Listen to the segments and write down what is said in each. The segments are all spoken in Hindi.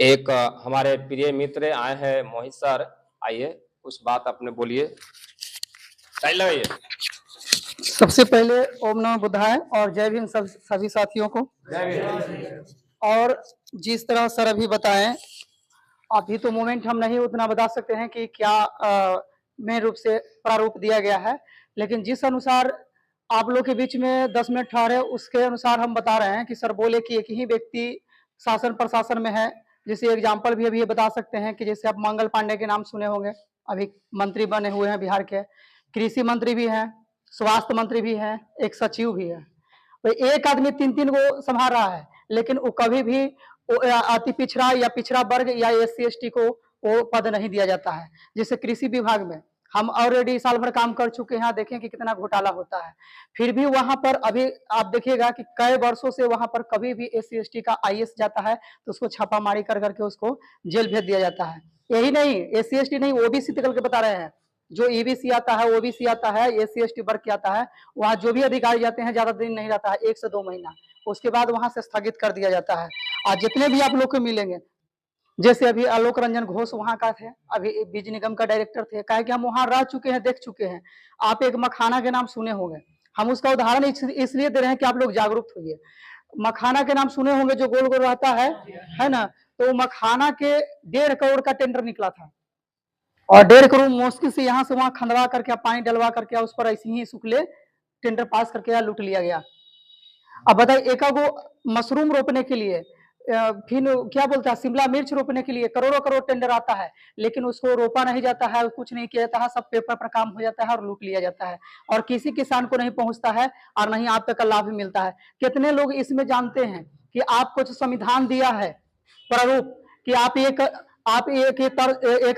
एक हमारे प्रिय मित्र आए हैं मोहित सर, आइए कुछ बात अपने बोलिए। टाइल लगाइए। सबसे पहले ओम नमः बुद्धाय और जय भीम सभी साथियों को। और जिस तरह सर अभी बताएं, अभी तो मोमेंट हम नहीं उतना बता सकते हैं कि क्या मेन रूप से प्रारूप दिया गया है, लेकिन जिस अनुसार आप लोग के बीच में 10 मिनट ठहरे उसके अनुसार हम बता रहे हैं कि सर बोले कि एक ही व्यक्ति शासन प्रशासन में है। जैसे एग्जाम्पल भी अभी बता सकते हैं कि जैसे आप मंगल पांडे के नाम सुने होंगे, अभी मंत्री बने हुए हैं बिहार के, कृषि मंत्री भी हैं, स्वास्थ्य मंत्री भी हैं, एक सचिव भी है। तो एक आदमी तीन तीन को संभाल रहा है, लेकिन वो कभी भी अति पिछड़ा या पिछड़ा वर्ग या SC ST को वो पद नहीं दिया जाता है। जैसे कृषि विभाग में हम ऑलरेडी साल भर काम कर चुके हैं, देखें कि कितना घोटाला होता है। फिर भी वहां पर अभी आप देखिएगा कि कई वर्षों से वहां पर कभी भी SC ST का IS जाता है तो उसको छापामारी कर करके उसको जेल भेज दिया जाता है। यही नहीं, SC ST नहीं, OBC निकल के बता रहे हैं, जो EBC आता है, OBC आता है, SC ST वर्ग के आता है, वहाँ जो भी अधिकारी जाते हैं ज्यादा दिन नहीं रहता है, 1 से 2 महीना, उसके बाद वहां से स्थगित कर दिया जाता है। आज जितने भी आप लोग को मिलेंगे, जैसे अभी आलोक रंजन घोष वहां का थे, अभी बीज निगम का डायरेक्टर थे, कहा कि हम वहां रह चुके हैं, देख चुके हैं। आप एक मखाना के नाम सुने होंगे, हम उसका उदाहरण इसलिए दे रहे हैं कि आप लोग जागरूक होइए। मखाना के नाम सुने होंगे, जो गोल गोल रहता है ना, तो मखाना के 1.5 करोड़ का टेंडर निकला था और 1.5 करोड़ मुश्किल से यहाँ से वहां खंडवा करके पानी डलवा करके उस पर ऐसे ही शुक्ले टेंडर पास करके लूट लिया गया। अब बताइए, एक मशरूम रोपने के लिए, फिर क्या बोलता है, शिमला मिर्च रोपने के लिए करोड़ों करोड़ टेंडर आता है, लेकिन उसको रोपा नहीं जाता है, कुछ नहीं किया जाता है, सब पेपर पर काम हो जाता है और लूट लिया जाता है और किसी किसान को नहीं पहुंचता है और नहीं आप तक का लाभ मिलता है। कितने लोग इसमें जानते हैं कि आपको जो संविधान दिया है प्रारूप कि आप एक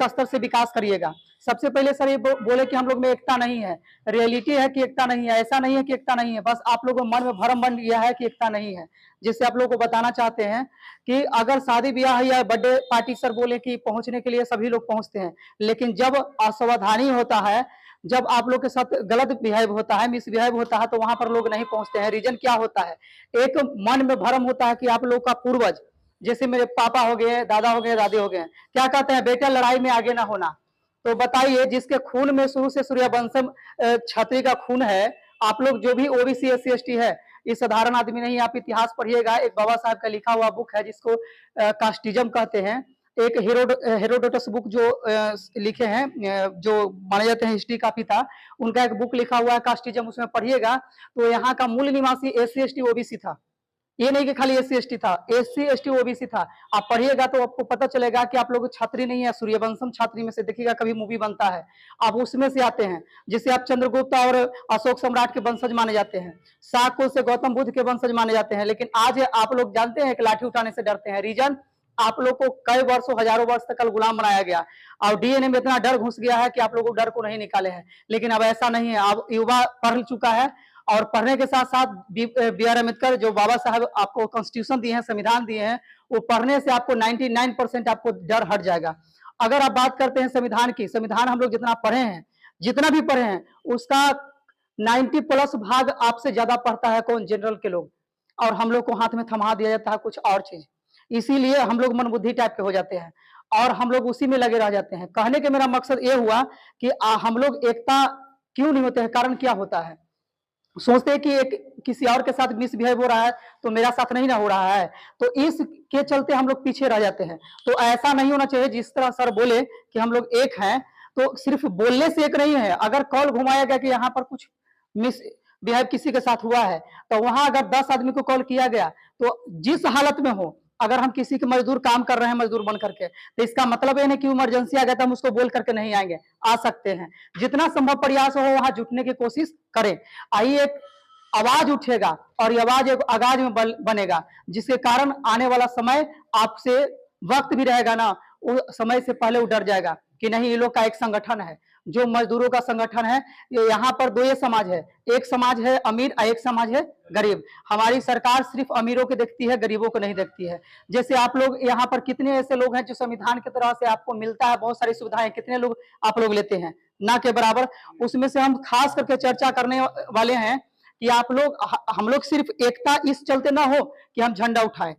स्तर से विकास करिएगा। सबसे पहले सर ये बोले कि हम लोग में एकता नहीं है। रियलिटी है कि एकता नहीं है, ऐसा नहीं है कि एकता नहीं है, बस आप लोगों को मन में भ्रम बन गया है कि एकता नहीं है। जिससे आप लोगों को बताना चाहते हैं कि अगर शादी ब्याह या बर्थडे पार्टी सर बोले कि पहुंचने के लिए सभी लोग पहुंचते हैं, लेकिन जब असावधानी होता है, जब आप लोग के साथ गलत बिहेव होता है, मिसबिहेव होता है, तो वहां पर लोग नहीं पहुंचते हैं। रीजन क्या होता है, एक मन में भ्रम होता है कि आप लोग का पूर्वज, जैसे मेरे पापा हो गए, दादा हो गए, दादी हो गए, क्या कहते हैं, बेटा लड़ाई में आगे ना होना। तो बताइए, जिसके खून में शुरू से सूर्यवंशम क्षत्रिय का खून है, आप लोग जो भी OBC SC ST है, ये साधारण आदमी नहीं। आप इतिहास पढ़िएगा, एक बाबा साहब का लिखा हुआ बुक है जिसको कास्टिज्म कहते हैं। एक हेरोडोटस बुक जो लिखे हैं, जो माने जाते हैं हिस्ट्री का पिता, उनका एक बुक लिखा हुआ है कास्टिज्म, उसमें पढ़िएगा तो यहाँ का मूल निवासी SC ST OBC था। ये नहीं कि खाली SC ST था, SC ST OBC था। आप पढ़िएगा तो आपको पता चलेगा कि आप लोग छात्री नहीं है, सूर्यवंशम छात्री में से देखिएगा कभी मूवी बनता है, आप उसमें से आते हैं। जिसे आप चंद्रगुप्त और अशोक सम्राट के वंशज माने जाते हैं, शाकुल से गौतम बुद्ध के वंशज माने जाते हैं, लेकिन आज आप लोग जानते हैं कि लाठी उठाने से डरते हैं। रीजन, आप लोग को कई वर्षों हजारों वर्ष तक गुलाम बनाया गया और DNA में इतना डर घुस गया है कि आप लोग डर को नहीं निकाले हैं। लेकिन अब ऐसा नहीं है, अब युवा पढ़ चुका है और पढ़ने के साथ साथ BR अम्बेडकर जो बाबा साहब आपको कॉन्स्टिट्यूशन दिए हैं, संविधान दिए हैं, वो पढ़ने से आपको 99% आपको डर हट जाएगा। अगर आप बात करते हैं संविधान की, संविधान हम लोग जितना पढ़े हैं, जितना भी पढ़े हैं, उसका 90+ भाग आपसे ज्यादा पढ़ता है कौन, जनरल के लोग, और हम लोग को हाथ में थमा दिया जाता है कुछ और चीज। इसीलिए हम लोग मनबुद्धि टाइप के हो जाते हैं और हम लोग उसी में लगे रह जाते हैं। कहने के मेरा मकसद ये हुआ कि हम लोग एकता क्यों नहीं होते हैं, कारण क्या होता है। सोचते हैं कि एक किसी और के साथ मिसबिहेव हो रहा है तो मेरा साथ नहीं ना हो रहा है, तो इसके चलते हम लोग पीछे रह जाते हैं। तो ऐसा नहीं होना चाहिए। जिस तरह सर बोले कि हम लोग एक हैं, तो सिर्फ बोलने से एक नहीं है। अगर कॉल घुमाया गया कि यहाँ पर कुछ मिस बिहेव किसी के साथ हुआ है, तो वहां अगर 10 आदमी को कॉल किया गया, तो जिस हालत में हो, अगर हम किसी के मजदूर काम कर रहे हैं मजदूर बन करके, तो इसका मतलब ये नहीं कि इमरजेंसी आ गया तो हम उसको बोल करके नहीं आएंगे, आ सकते हैं। जितना संभव प्रयास हो वहां जुटने की कोशिश करें। आइए, एक आवाज उठेगा और ये आवाज एक आगाज में बनेगा, जिसके कारण आने वाला समय आपसे वक्त भी रहेगा ना, वो समय से पहले वो डर जाएगा कि नहीं, ये लोग का एक संगठन है, जो मजदूरों का संगठन है। ये यहाँ पर 2 समाज है, एक समाज है अमीर और एक समाज है गरीब। हमारी सरकार सिर्फ अमीरों को देखती है, गरीबों को नहीं देखती है। जैसे आप लोग यहाँ पर कितने ऐसे लोग हैं जो संविधान की तरह से आपको मिलता है, बहुत सारी सुविधाएं, कितने लोग आप लोग लेते हैं, ना के बराबर। उसमें से हम खास करके चर्चा करने वाले हैं कि आप लोग, हम लोग सिर्फ एकता इस चलते ना हो कि हम झंडा उठाएं।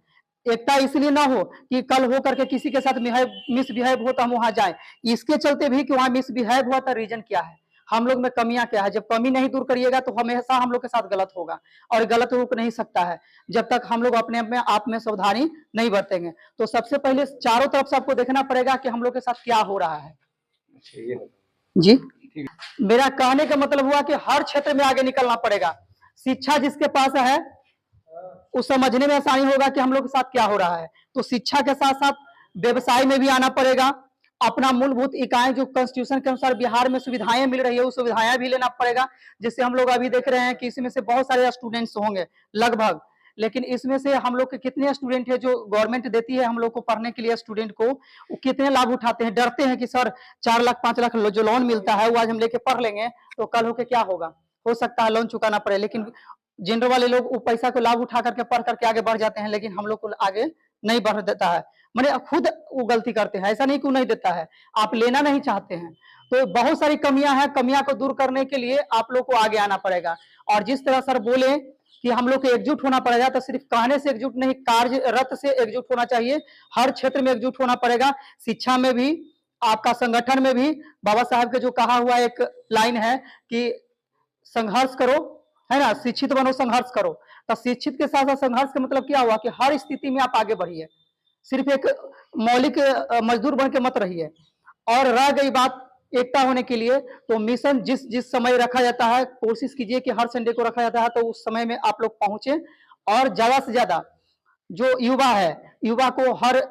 एकता इसलिए ना हो कि कल हो करके किसी के साथ मिसबिहेव हो तो हम वहां जाएं, इसके चलते भी कि वहां मिसबिहेव हुआ था, रीजन क्या है, हम लोग में कमियां क्या है। जब कमी नहीं दूर करिएगा तो हमेशा हम लोग के साथ गलत होगा, और गलत रुक नहीं सकता है जब तक हम लोग अपने आप में सावधानी नहीं बरतेंगे। तो सबसे पहले चारों तरफ से आपको देखना पड़ेगा कि हम लोग के साथ क्या हो रहा है। जी, मेरा कहने का मतलब हुआ कि हर क्षेत्र में आगे निकलना पड़ेगा। शिक्षा जिसके पास है उस समझने में आसानी होगा कि हम लोग के साथ क्या हो रहा है। तो शिक्षा के साथ साथ व्यवसाय में भी आना पड़ेगा। अपना मूलभूत इकाई जो कॉन्स्टिट्यूशन के अनुसार बिहार में सुविधाएं मिल रही है, उस सुविधाएं भी लेना पड़ेगा। जिससे हम लोग अभी देख रहे हैं कि इसमें से बहुत सारे स्टूडेंट्स होंगे लगभग, लेकिन इसमें से हम लोग के कितने स्टूडेंट है जो गवर्नमेंट देती है हम लोग को पढ़ने के लिए, स्टूडेंट को वो कितने लाभ उठाते हैं, डरते हैं कि सर 4 लाख 5 लाख जो लोन मिलता है वो आज हम लेके पढ़ लेंगे तो कल होके क्या होगा, हो सकता है लोन चुकाना पड़े। लेकिन जनरल वाले लोग वो पैसा को लाभ उठा करके पढ़ करके आगे बढ़ जाते हैं, लेकिन हम लोग को आगे नहीं बढ़ देता है। मैंने खुद वो गलती करते हैं, ऐसा नहीं क्यों नहीं देता है, आप लेना नहीं चाहते हैं। तो बहुत सारी कमियां हैं, कमियां को दूर करने के लिए आप लोग को आगे आना पड़ेगा। और जिस तरह सर बोले कि हम लोग को एकजुट होना पड़ेगा, तो सिर्फ कहने से एकजुट नहीं, कार्यरत से एकजुट होना चाहिए। हर क्षेत्र में एकजुट होना पड़ेगा, शिक्षा में भी, आपका संगठन में भी। बाबा साहब के जो कहा हुआ एक लाइन है कि संघर्ष करो, है ना, शिक्षित बनो संघर्ष करो। तो शिक्षित के साथ साथ संघर्ष का मतलब क्या हुआ कि हर स्थिति में आप आगे बढ़िए, सिर्फ एक मौलिक मजदूर बन के मत रहिए। और रह गई बात एकता होने के लिए, तो मिशन जिस जिस समय रखा जाता है कोशिश कीजिए कि हर संडे को रखा जाता है, तो उस समय में आप लोग पहुंचे। और ज्यादा से ज्यादा जो युवा है, युवा को हर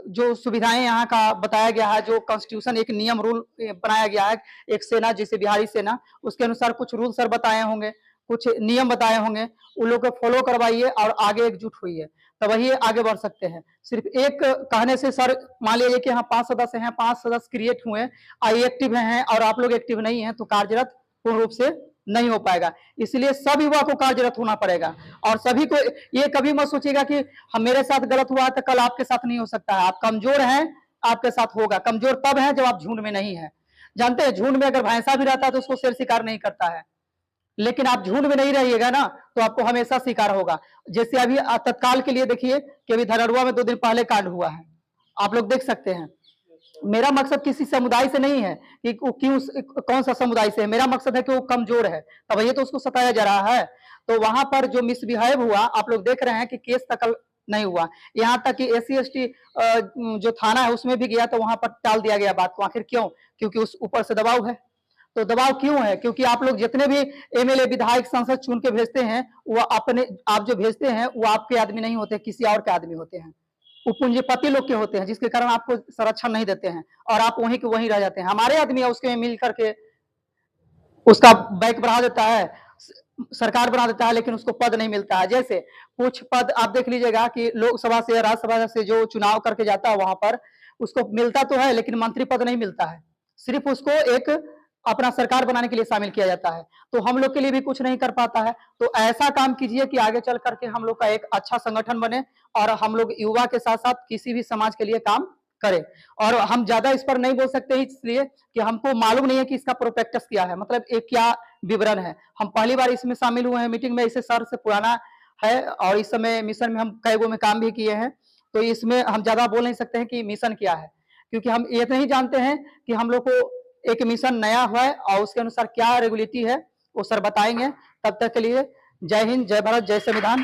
जो सुविधाएं यहाँ का बताया गया है, जो कॉन्स्टिट्यूशन एक नियम रूल बनाया गया है, एक सेना जैसे बिहारी सेना, उसके अनुसार कुछ रूल सर बताए होंगे, कुछ नियम बताए होंगे, उन लोग को फॉलो करवाइए और आगे एकजुट होइए, तब वही आगे बढ़ सकते हैं। सिर्फ एक कहने से सर, मान लीजिए कि यहाँ 5 सदस्य हैं, 5 सदस्य क्रिएट हुए, आई एक्टिव हैं और आप लोग एक्टिव नहीं हैं, तो कार्यरत पूर्ण रूप से नहीं हो पाएगा। इसलिए सब युवा को कार्यरत होना पड़ेगा। और सभी को ये कभी मत सोचिएगा कि हम मेरे साथ गलत हुआ तो कल आपके साथ नहीं हो सकता है। आप कमजोर हैं, आपके साथ होगा। कमजोर तब है जब आप झुंड में नहीं है। जानते हैं झुंड में अगर भैंसा भी रहता है तो उसको शेर शिकार नहीं करता है, लेकिन आप झुंड में नहीं रहिएगा ना तो आपको हमेशा शिकार होगा। जैसे अभी तत्काल के लिए देखिए कि अभी धनरुआ में 2 दिन पहले कांड हुआ है, आप लोग देख सकते हैं। मेरा मकसद किसी समुदाय से नहीं है कि क्यों कौन सा समुदाय से है, मेरा मकसद है कि वो कमजोर है, तब ये तो उसको सताया जा रहा है। तो वहां पर जो मिसबिहेव हुआ आप लोग देख रहे हैं कि केस तक नहीं हुआ, यहाँ तक कि SC/ST जो थाना है उसमें भी गया तो वहां पर टाल दिया गया बात को। आखिर क्यों? क्योंकि उस ऊपर से दबाव है। तो दबाव क्यों है? क्योंकि आप लोग जितने भी MLA विधायक सांसद चुन के भेजते हैं, वो अपने आप जो भेजते हैं वो आपके आदमी नहीं होते, किसी और के आदमी होते हैं, वो पूंजीपति लोग के होते हैं, जिसके कारण आपको संरक्षण नहीं देते हैं और आप वहीं के वहीं रह जाते हैं। हमारे आदमी है उसके में मिल करके उसका बैक बढ़ा देता है, सरकार बना देता है, लेकिन उसको पद नहीं मिलता है। जैसे कुछ पद आप देख लीजिएगा कि लोकसभा से, राज्यसभा से जो चुनाव करके जाता है वहां पर उसको मिलता तो है, लेकिन मंत्री पद नहीं मिलता है, सिर्फ उसको एक अपना सरकार बनाने के लिए शामिल किया जाता है। तो हम लोग के लिए भी कुछ नहीं कर पाता है। तो ऐसा काम कीजिए कि आगे चल करके हम लोग का एक अच्छा संगठन बने और हम लोग युवा के साथ साथ किसी भी समाज के लिए काम करें। और हम ज्यादा इस पर नहीं बोल सकते इसलिए कि हमको मालूम नहीं है कि इसका प्रोस्पेक्टस क्या है, मतलब एक क्या विवरण है। हम पहली बार इसमें शामिल हुए हैं मीटिंग में, इसे सर से पुराना है और इस समय मिशन में हम कई गो में काम भी किए हैं, तो इसमें हम ज्यादा बोल नहीं सकते हैं कि मिशन क्या है, क्योंकि हम ये नहीं जानते हैं कि हम लोग को एक मिशन नया हुआ है और उसके अनुसार क्या रेगुलेटी है वो सर बताएंगे। तब तक के लिए जय हिंद, जय भारत, जय संविधान।